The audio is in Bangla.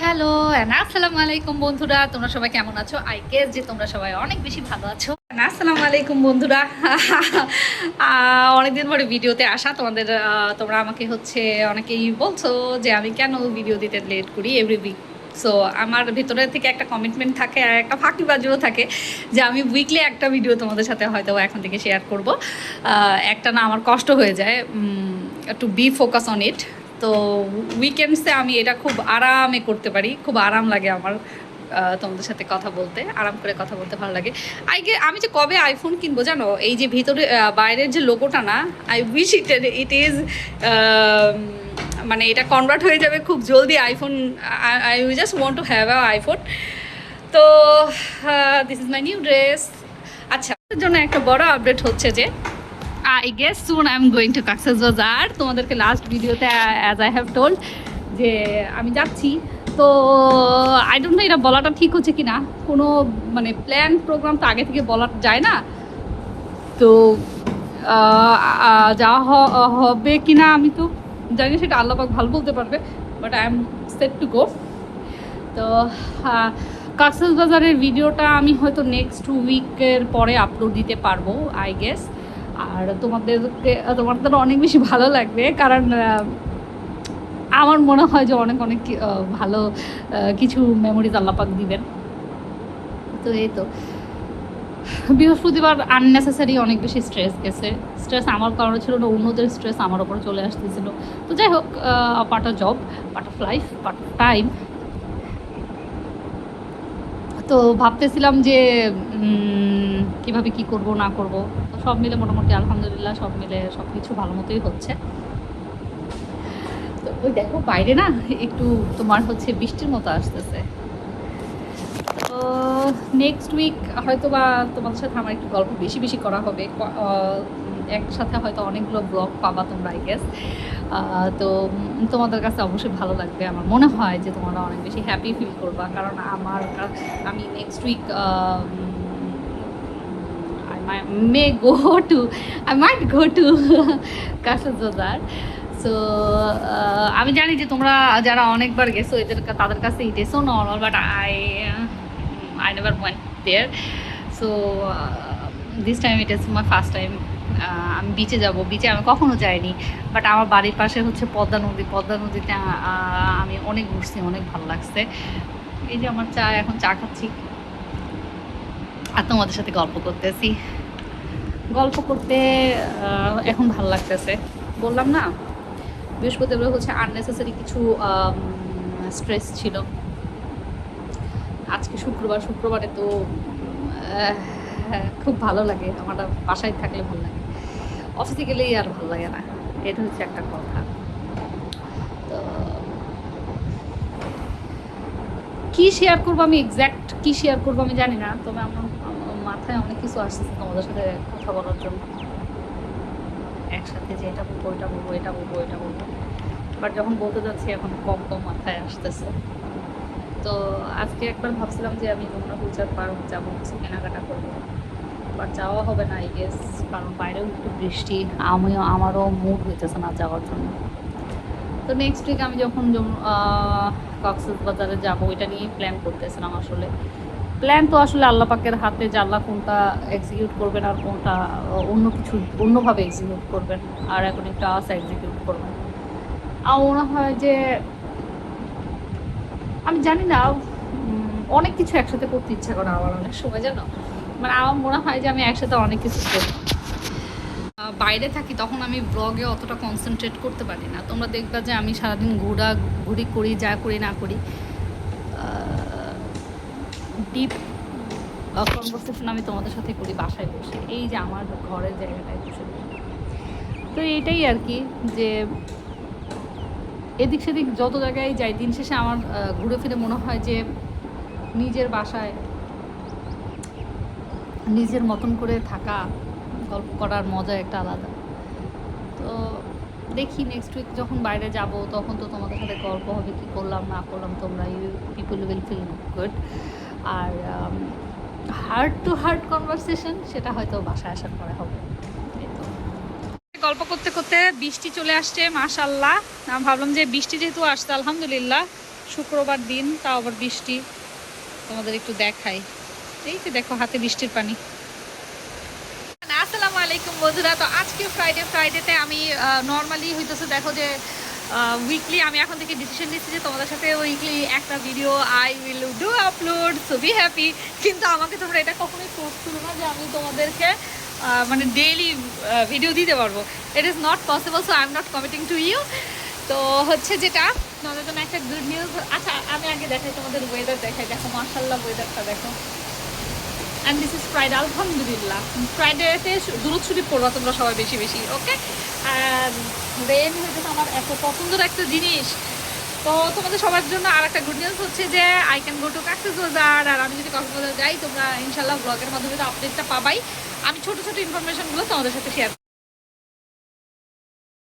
হ্যালো এন্ড আসসালামু আলাইকুম বন্ধুরা, তোমরা সবাই কেমন আছো? আই গেস যে তোমরা সবাই অনেক বেশি ভালো আছো। আসসালামু আলাইকুম বন্ধুরা। অনেকদিন পরে ভিডিওতে আসা তোমাদের। তোমরা আমাকে অনেকেই বলছো যে আমি কেন ভিডিও দিতে লেট করি এভরি উইক। সো আমার ভিতরে থেকে একটা কমিটমেন্ট থাকে আর একটা ফাঁকিবাজিও থাকে যে আমি উইকলি একটা ভিডিও তোমাদের সাথে হয়তো এখন থেকে শেয়ার করব। একটা না আমার কষ্ট হয়ে যায় to be focus on it. তো উইকেন্ডসে আমি এটা খুব আরামে করতে পারি, খুব আরাম লাগে আমার তোমাদের সাথে কথা বলতে, আরাম করে কথা বলতে ভালো লাগে। আমি যে কবে আইফোন কিনবো জানো, এই যে ভিতরে বাইরের যে লোগোটা না, আই উইশ ইট ইজ মানে এটা কনভার্ট হয়ে যাবে খুব জলদি iPhone. I just want to have a iPhone. তো this is my new dress. আচ্ছা, এর জন্য একটা বড় আপডেট হচ্ছে যে I guess soon I'm going to Cox's Bazar. তোমাদেরকে লাস্ট ভিডিওতে অ্যাজ আই হ্যাভ টোল্ড যে আমি যাচ্ছি। তো আই ডোন্ট নো এটা বলাটা ঠিক হচ্ছে কি না, কোনো মানে প্ল্যান প্রোগ্রাম তো আগে থেকে বলা যায় না। তো যাওয়া হবে কি না আমি তো জানি, সেটা আল্লাহ পাক ভালো বলতে পারবে, but I am set to go. তো কক্সেস বাজারের ভিডিওটা আমি হয়তো নেক্সট উইকের পরে আপলোড দিতে পারবো আই গেস। আর তোমাদের অনেক বেশি ভালো লাগবে, কারণ আমার মনে হয় যে অনেক অনেক ভালো কিছু মেমোরিজ আল্লাপাক দিবেন। তো এই তো বৃহস্পতিবার আননেসেসারি অনেক বেশি স্ট্রেস গেছে। স্ট্রেস আমার কারণে ছিল না, অন্যদের স্ট্রেস আমার ওপরে চলে আসতেছিল। তো যাই হোক, part of job, part of life, part of time. তো ভাবতেছিলাম যে কিভাবে কি করব না করব। তো সব মিলে মোটামুটি আলহামদুলিল্লাহ সব মিলে সব কিছু ভালো মতোই হচ্ছে। তো ওই দেখো বাইরে না একটু তোমার বৃষ্টির মতো আসতেছে। তো নেক্সট উইক হয়তো বা তোমাদের সাথে আমার একটু গল্প বেশি বেশি করা হবে। একসাথে হয়তো অনেকগুলো ব্লগ পাবা তোমরা আই গেস। তো তোমাদের কাছে অবশ্যই ভালো লাগবে। আমার মনে হয় যে তোমরা অনেক বেশি হ্যাপি ফিল করবা, কারণ আমি next week I might go to Cox's Bazar. So আমি জানি যে তোমরা যারা অনেকবার গেছো তাদের কাছে it is so normal, but I never went there. So this time it is my first time. আমি বিচে যাব, বিচে আমি কখনো যাইনি, বাট আমার বাড়ির পাশে পদ্মা নদীতে আমি অনেক ঘুরছি, অনেক ভালো লাগছে। এই যে আমার এখন চা খাচ্ছি আর তোমাদের সাথে গল্প করতে এখন ভালো লাগতেছে। বললাম না বৃহস্পতিবার আননেসেসারি কিছু স্ট্রেস ছিল। আজকে শুক্রবারে তো খুব ভালো লাগে। আমার বাসায় থাকলে ভালো লাগে, অফিসে গেলেই আর ভালো লাগে না, এটা হচ্ছে একটা কথা। তো কি শেয়ার করবো আমি, এক্স্যাক্ট কি শেয়ার করবো আমি জানি না, তবে আমার মাথায় অনেক কিছু আসতেছে তোমাদের সাথে কথা বলার জন্য। একসাথে যে এটা বলবো এটা বলবো, বাট যখন বলতে যাচ্ছি এখন কম মাথায় আসতেছে। তো আজকে একবার ভাবছিলাম যে আমি যমুনা ফিউচার পার্ক যাবো, কিছু কেনাকাটা করবো, বাট যাওয়া হবে না আই গেস, কারণ বাইরেও একটু বৃষ্টি, আমারও মুড হইতেছে না যাওয়ার জন্য। তো নেক্সট উইক আমি যখন কক্সেস বাজারে যাবো এটা নিয়েই প্ল্যান করতেছিলাম। আসলে প্ল্যান তো আসলে আল্লাহ পাকের হাতে, যে আল্লাহ কোনটা এক্সিকিউট করবেন আর কোনটা অন্যভাবে এক্সিকিউট করবেন, আর এখন একটা এক্সিকিউট করবেন। আমার মনে হয় যে আমি জানি না, অনেক কিছু একসাথে করতে ইচ্ছা করে আমার অনেক সময়, জানো, মানে আমার মনে হয় যে আমি একসাথে অনেক কিছু করি। বাইরে থাকি তখন আমি ব্লগে অতটা কনসেন্ট্রেট করতে পারি না। তোমরা দেখবা যে আমি সারাদিন ঘোরাঘুরি করি, যা করি না করি, ডিপ কনভারসেশন আমি তোমাদের সাথে করি বাসায় বসে, এই যে আমার ঘরের জায়গাটায় বসে। তো এইটাই আর কি, যে এদিক সেদিক যত জায়গায় যাই, দিন শেষে আমার ঘুরে ফিরে মনে হয় যে নিজের বাসায় নিজের মতন করে থাকা, গল্প করার মজা একটা আলাদা। তো দেখি নেক্সট উইক যখন বাইরে যাব তখন তো তোমাদের সাথে গল্প হবে, কি করলাম না করলাম, তোমরা পিপল উইল ফিল গুড। আর হার্ট টু হার্ট কনভারসেশন সেটা হয়তো বাসায় আসার পরে হবে। গল্প করতে করতে বৃষ্টি চলে আসছে, মাশাআল্লাহ। আমি ভাবলাম যে বৃষ্টি যেহেতু আসছে আলহামদুলিল্লাহ, শুক্রবার দিন, তাও আবার বৃষ্টি। তোমাদের একটু দেখাই, এই যে দেখো হাতে বৃষ্টির পানি। আসসালামু আলাইকুম বন্ধুরা। তো আজকে ফ্রাইডেতে আমি নর্মালি হইতেছে দেখো যে উইকলি আমি এখন থেকে ডিসিশন নিচ্ছি যে তোমাদের সাথে উইকলি একটা video I will do upload, so be happy. কিন্তু আমাকে তোমরা এটা কখনোই ফোর্স করো না যে আমি তোমাদেরকে মানে ডেইলি ভিডিও দিতে পারবো। It is not possible, so I am not committing to you. তো হচ্ছে যেটা তোমাদের জন্য একটা গুড নিউজ। আচ্ছা আমি আগে দেখাই তোমাদের ওয়েদার, দেখাই। দেখো মার্শাল্লাহ ওয়েদারটা দেখো। অ্যান্ড দিস ইজ ফ্রাইডে, আলহামদুলিল্লাহ। ফ্রাইডেতে দুরুদ শরীফ পড়বা তোমরা সবাই বেশি বেশি, ওকে? আর রেন হচ্ছে আমার এত পছন্দের একটা জিনিস। তো তোমাদের সবার জন্য আর একটা গুড নিউজ হচ্ছে যে I can go to Cox's Bazar. আর আমি যদি কক্সবাজার যাই, তোমরা ইনশাল্লাহ ব্লগের মাধ্যমে তো আপডেটটা পাবাই। আমি ছোটো ছোটো ইনফরমেশনগুলো তোমাদের সাথে শেয়ার